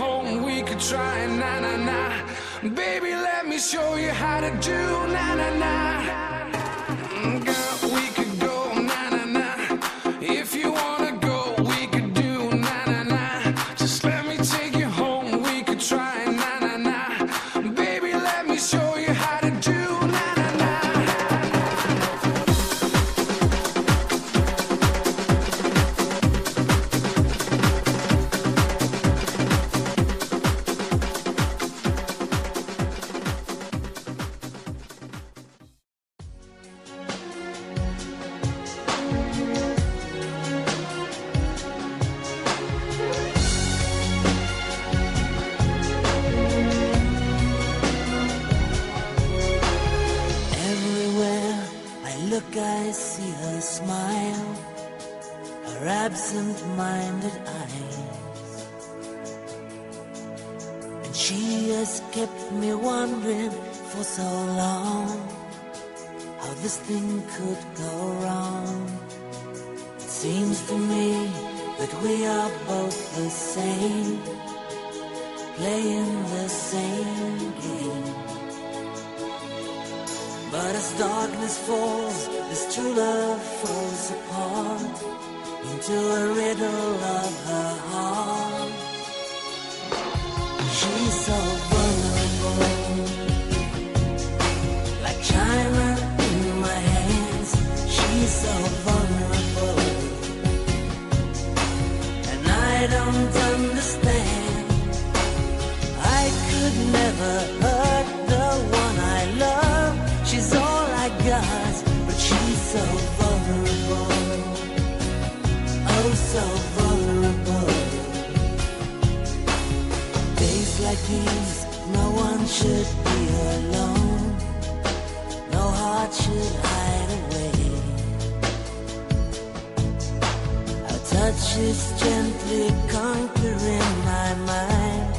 home, we could try, na na na. Baby, let me show you how to do, na na na. Girl, we could go, na na na. If you wanna go, we could do, na na na. Just let me take you home, we could try, na na na. Baby, let me show you how to do, na na na. I see her smile, her absent-minded eyes, and she has kept me wondering for so long how this thing could go wrong. It seems to me that we are both the same, playing the same game. But as darkness falls, this true love falls apart into a riddle of her heart. She's so vulnerable, like china in my hands. She's so vulnerable, and I don't understand. I could never hurt the one I love. She's all I got, but she's so vulnerable, oh so vulnerable. Days like these, no one should be alone, no heart should hide away. Her touch is gently conquering my mind,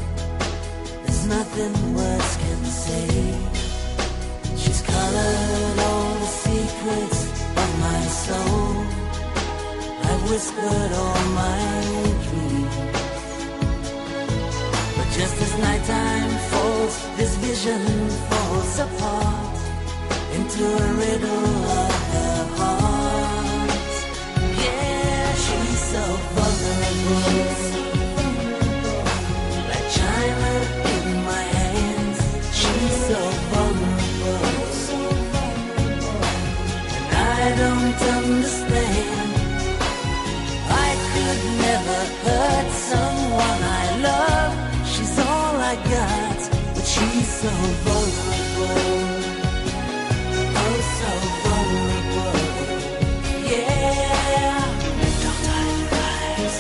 there's nothing words can say. She's colored all the secrets of my soul, I've whispered all my dreams. But just as nighttime falls, this vision falls apart into a riddle of her heart. Yeah, she's so vulnerable, like china in my hands. She's so vulnerable, I don't understand. I could never hurt someone I love. She's all I got, but she's so vulnerable, oh so vulnerable. Yeah, don't hide your eyes.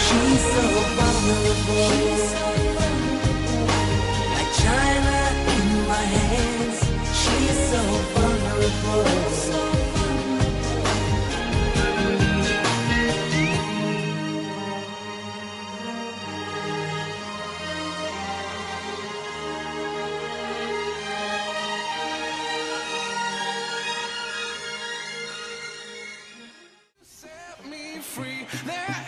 She's so vulnerable, like china in my hands. She's so vulnerable. Set me free. There